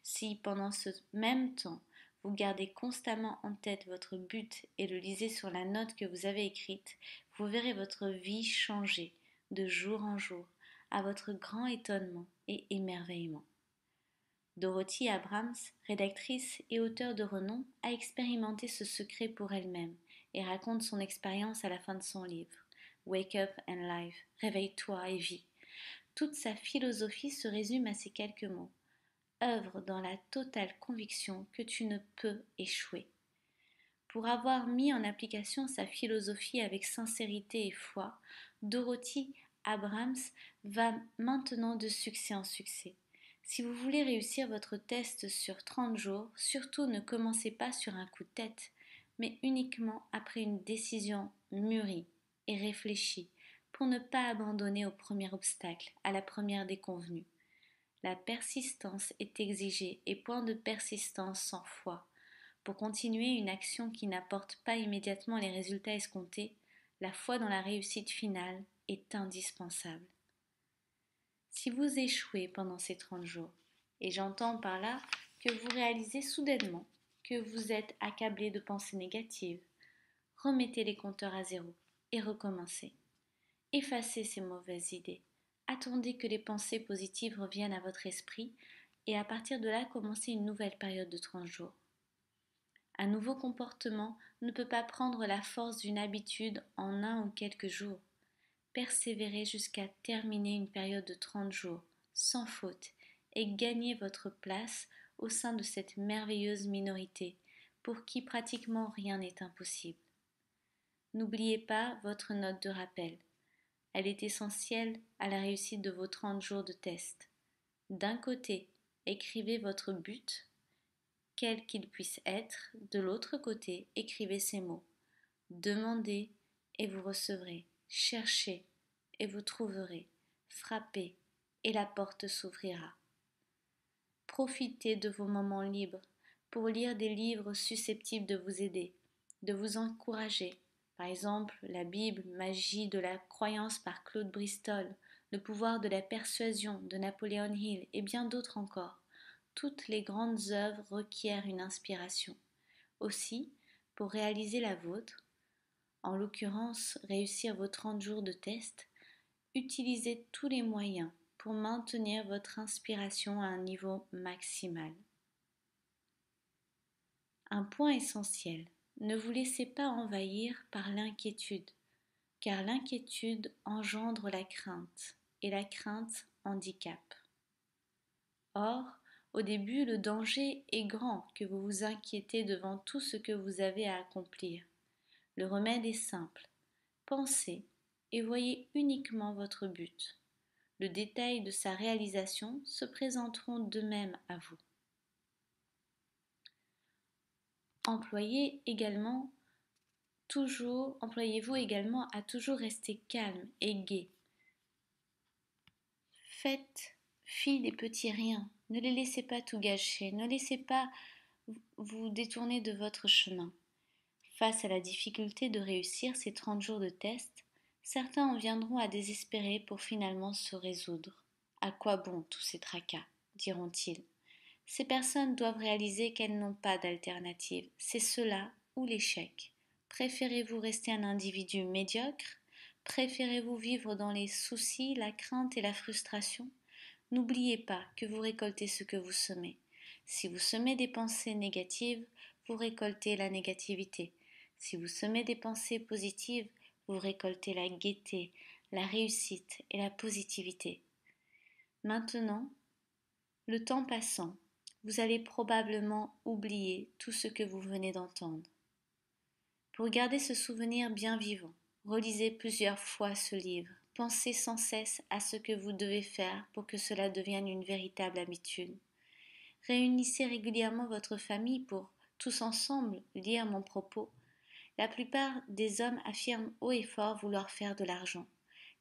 Si, pendant ce même temps, vous gardez constamment en tête votre but et le lisez sur la note que vous avez écrite, vous verrez votre vie changer de jour en jour, à votre grand étonnement et émerveillement. Dorothy Abrams, rédactrice et auteure de renom, a expérimenté ce secret pour elle-même et raconte son expérience à la fin de son livre. Wake up and live, réveille-toi et vis. Toute sa philosophie se résume à ces quelques mots. Œuvre dans la totale conviction que tu ne peux échouer. Pour avoir mis en application sa philosophie avec sincérité et foi, Dorothy Abrams va maintenant de succès en succès. Si vous voulez réussir votre test sur 30 jours, surtout ne commencez pas sur un coup de tête, mais uniquement après une décision mûrie et réfléchie pour ne pas abandonner au premier obstacle, à la première déconvenue. La persistance est exigée et point de persistance sans foi. Pour continuer une action qui n'apporte pas immédiatement les résultats escomptés, la foi dans la réussite finale est indispensable. Si vous échouez pendant ces 30 jours, et j'entends par là que vous réalisez soudainement que vous êtes accablé de pensées négatives, remettez les compteurs à zéro et recommencez. Effacez ces mauvaises idées. Attendez que les pensées positives reviennent à votre esprit et à partir de là, commencez une nouvelle période de 30 jours. Un nouveau comportement ne peut pas prendre la force d'une habitude en un ou quelques jours. Persévérez jusqu'à terminer une période de 30 jours, sans faute, et gagnez votre place au sein de cette merveilleuse minorité, pour qui pratiquement rien n'est impossible. N'oubliez pas votre note de rappel. Elle est essentielle à la réussite de vos 30 jours de test. D'un côté, écrivez votre but, quel qu'il puisse être. De l'autre côté, écrivez ces mots. Demandez et vous recevrez. Cherchez et vous trouverez. Frappez et la porte s'ouvrira. Profitez de vos moments libres pour lire des livres susceptibles de vous aider, de vous encourager. Par exemple, la Bible, Magie de la croyance par Claude Bristol, Le pouvoir de la persuasion de Napoléon Hill et bien d'autres encore. Toutes les grandes œuvres requièrent une inspiration. Aussi, pour réaliser la vôtre, en l'occurrence réussir vos 30 jours de test, utilisez tous les moyens pour maintenir votre inspiration à un niveau maximal. Un point essentiel, ne vous laissez pas envahir par l'inquiétude, car l'inquiétude engendre la crainte, et la crainte handicape. Or, au début, le danger est grand que vous vous inquiétez devant tout ce que vous avez à accomplir. Le remède est simple. Pensez et voyez uniquement votre but. Le détail de sa réalisation se présenteront d'eux-mêmes à vous. Employez-vous également à toujours rester calme et gai. Faites fi des petits riens, ne les laissez pas tout gâcher, ne laissez pas vous détourner de votre chemin. Face à la difficulté de réussir ces 30 jours de test, certains en viendront à désespérer pour finalement se résoudre. À quoi bon tous ces tracas, diront-ils. Ces personnes doivent réaliser qu'elles n'ont pas d'alternative. C'est cela ou l'échec. Préférez-vous rester un individu médiocre? Préférez-vous vivre dans les soucis, la crainte et la frustration? N'oubliez pas que vous récoltez ce que vous semez. Si vous semez des pensées négatives, vous récoltez la négativité. Si vous semez des pensées positives, vous récoltez la gaieté, la réussite et la positivité. Maintenant, le temps passant, vous allez probablement oublier tout ce que vous venez d'entendre. Pour garder ce souvenir bien vivant, relisez plusieurs fois ce livre. Pensez sans cesse à ce que vous devez faire pour que cela devienne une véritable habitude. Réunissez régulièrement votre famille pour, tous ensemble, lire mon propos. La plupart des hommes affirment haut et fort vouloir faire de l'argent.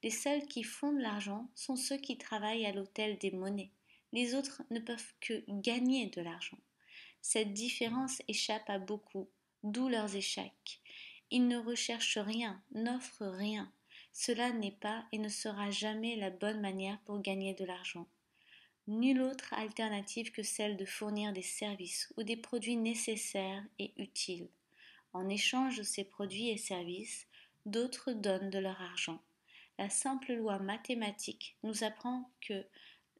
Les seuls qui font de l'argent sont ceux qui travaillent à l'hôtel des monnaies. Les autres ne peuvent que gagner de l'argent. Cette différence échappe à beaucoup, d'où leurs échecs. Ils ne recherchent rien, n'offrent rien. Cela n'est pas et ne sera jamais la bonne manière pour gagner de l'argent. Nulle autre alternative que celle de fournir des services ou des produits nécessaires et utiles. En échange de ces produits et services, d'autres donnent de leur argent. La simple loi mathématique nous apprend que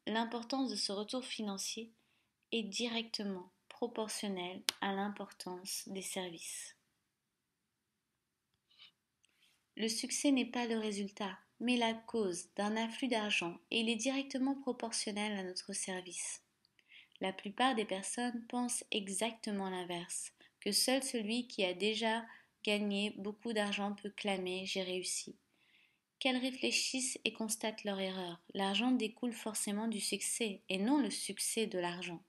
l'importance de ce retour financier est directement proportionnelle à l'importance des services. Le succès n'est pas le résultat, mais la cause d'un afflux d'argent et il est directement proportionnel à notre service. La plupart des personnes pensent exactement l'inverse, que seul celui qui a déjà gagné beaucoup d'argent peut clamer « j'ai réussi ». qu'elles réfléchissent et constatent leur erreur. L'argent découle forcément du succès et non le succès de l'argent.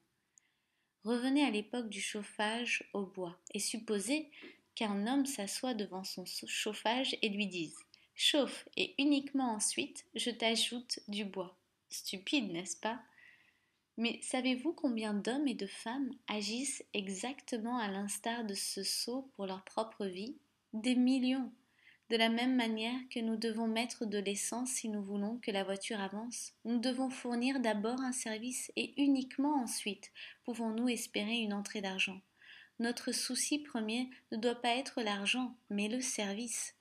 Revenez à l'époque du chauffage au bois et supposez qu'un homme s'assoit devant son chauffage et lui dise: chauffe et uniquement ensuite je t'ajoute du bois. Stupide, n'est-ce pas? Mais savez-vous combien d'hommes et de femmes agissent exactement à l'instar de ce sot pour leur propre vie? Des millions. De la même manière que nous devons mettre de l'essence si nous voulons que la voiture avance, nous devons fournir d'abord un service et uniquement ensuite pouvons-nous espérer une entrée d'argent. Notre souci premier ne doit pas être l'argent, mais le service.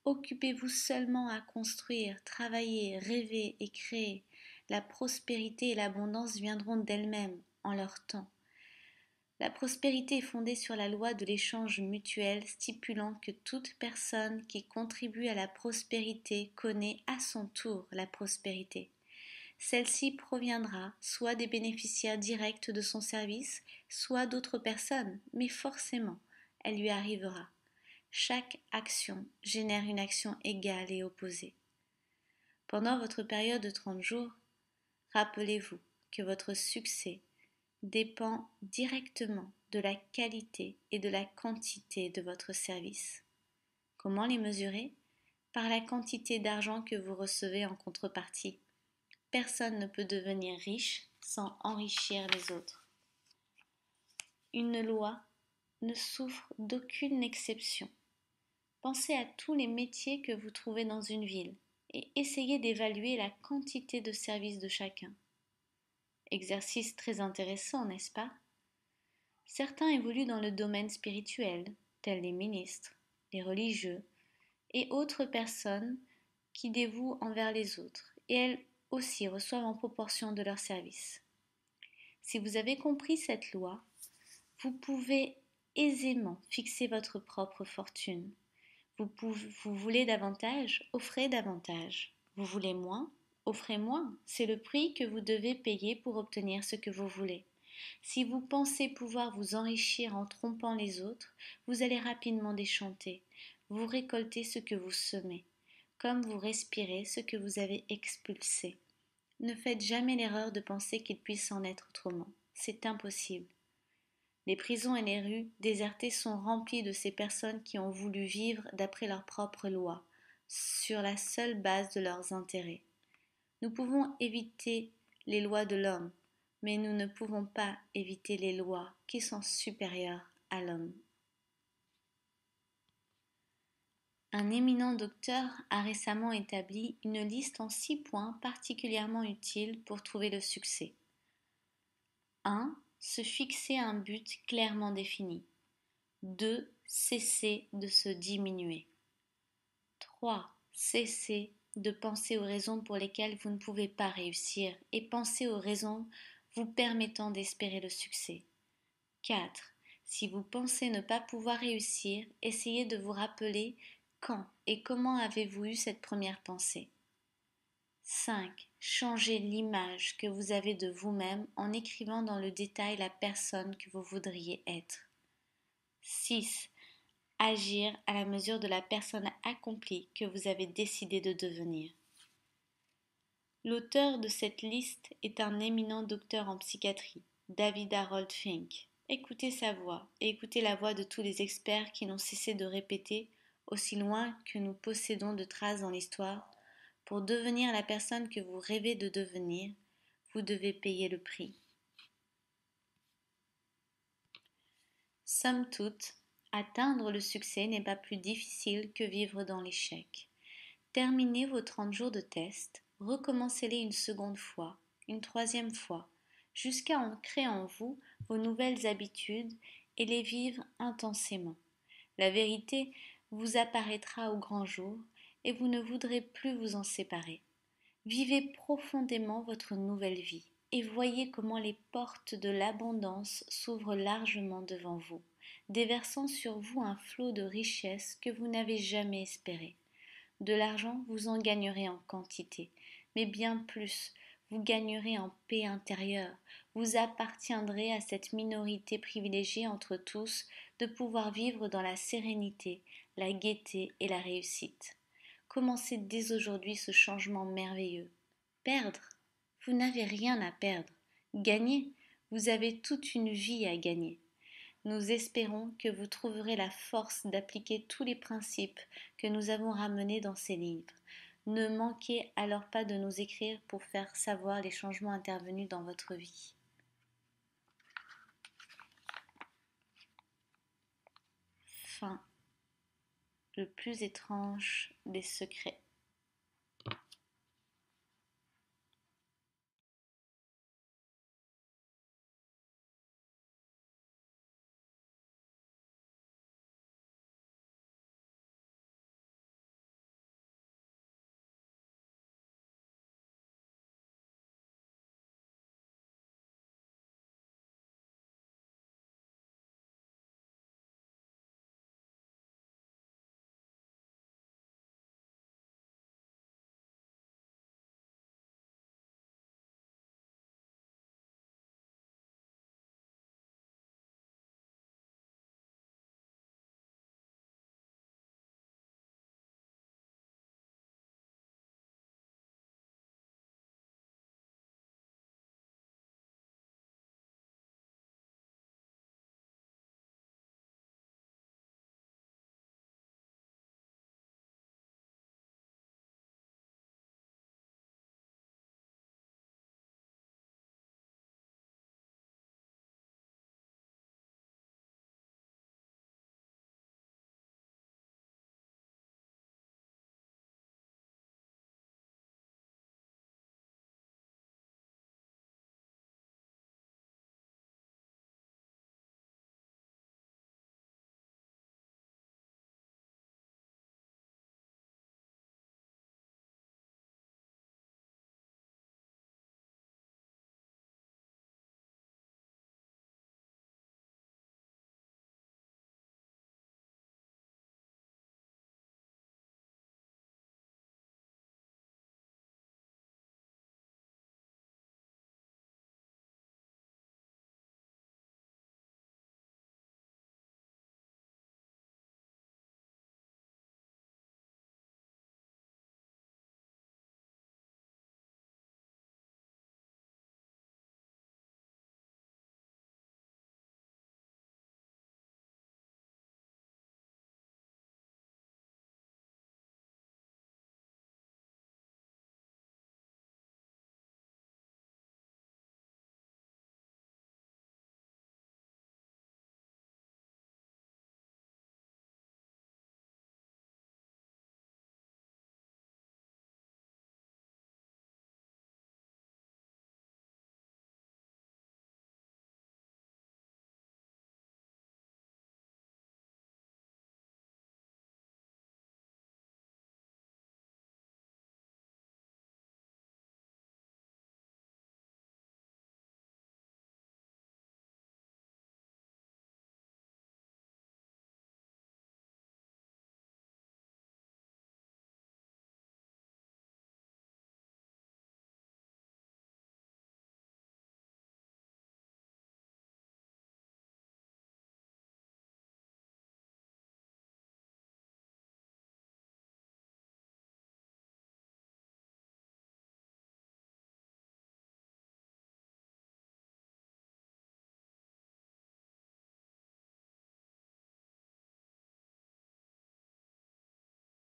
Occupez-vous seulement à construire, travailler, rêver et créer. La prospérité et l'abondance viendront d'elles-mêmes en leur temps. La prospérité est fondée sur la loi de l'échange mutuel stipulant que toute personne qui contribue à la prospérité connaît à son tour la prospérité. Celle-ci proviendra soit des bénéficiaires directs de son service, soit d'autres personnes, mais forcément, elle lui arrivera. Chaque action génère une action égale et opposée. Pendant votre période de 30 jours, rappelez-vous que votre succès dépend directement de la qualité et de la quantité de votre service. Comment les mesurer? Par la quantité d'argent que vous recevez en contrepartie. Personne ne peut devenir riche sans enrichir les autres. Une loi ne souffre d'aucune exception. Pensez à tous les métiers que vous trouvez dans une ville et essayez d'évaluer la quantité de services de chacun. Exercice très intéressant, n'est-ce pas? Certains évoluent dans le domaine spirituel, tels les ministres, les religieux et autres personnes qui dévouent envers les autres, et elles aussi reçoivent en proportion de leurs services. Si vous avez compris cette loi, vous pouvez aisément fixer votre propre fortune. Vous voulez davantage, offrez davantage. Vous voulez moins, offrez moins. C'est le prix que vous devez payer pour obtenir ce que vous voulez. Si vous pensez pouvoir vous enrichir en trompant les autres, vous allez rapidement déchanter. Vous récoltez ce que vous semez, comme vous respirez ce que vous avez expulsé. Ne faites jamais l'erreur de penser qu'il puisse en être autrement. C'est impossible. Les prisons et les rues désertées sont remplies de ces personnes qui ont voulu vivre d'après leurs propres lois, sur la seule base de leurs intérêts. Nous pouvons éviter les lois de l'homme, mais nous ne pouvons pas éviter les lois qui sont supérieures à l'homme. Un éminent docteur a récemment établi une liste en 6 points particulièrement utiles pour trouver le succès. 1. Se fixer un but clairement défini. 2. Cesser de se diminuer. 3. Cesser de penser aux raisons pour lesquelles vous ne pouvez pas réussir et penser aux raisons vous permettant d'espérer le succès. 4. Si vous pensez ne pas pouvoir réussir, essayez de vous rappeler quand et comment avez-vous eu cette première pensée. 5. Changez l'image que vous avez de vous-même en écrivant dans le détail la personne que vous voudriez être. 6. Agir à la mesure de la personne accomplie que vous avez décidé de devenir. L'auteur de cette liste est un éminent docteur en psychiatrie, David Harold Fink. Écoutez sa voix et écoutez la voix de tous les experts qui n'ont cessé de répéter, aussi loin que nous possédons de traces dans l'histoire, pour devenir la personne que vous rêvez de devenir, vous devez payer le prix. Somme toute, atteindre le succès n'est pas plus difficile que vivre dans l'échec. Terminez vos 30 jours de test, recommencez-les une seconde fois, une troisième fois, jusqu'à ancrer en vous vos nouvelles habitudes et les vivre intensément. La vérité vous apparaîtra au grand jour et vous ne voudrez plus vous en séparer. Vivez profondément votre nouvelle vie et voyez comment les portes de l'abondance s'ouvrent largement devant vous, déversant sur vous un flot de richesses que vous n'avez jamais espéré. De l'argent, vous en gagnerez en quantité, mais bien plus, vous gagnerez en paix intérieure, vous appartiendrez à cette minorité privilégiée entre tous de pouvoir vivre dans la sérénité, la gaieté et la réussite. Commencez dès aujourd'hui ce changement merveilleux. Perdre, vous n'avez rien à perdre. Gagner, vous avez toute une vie à gagner. Nous espérons que vous trouverez la force d'appliquer tous les principes que nous avons ramenés dans ces livres. Ne manquez alors pas de nous écrire pour faire savoir les changements intervenus dans votre vie. Fin. Le plus étrange des secrets.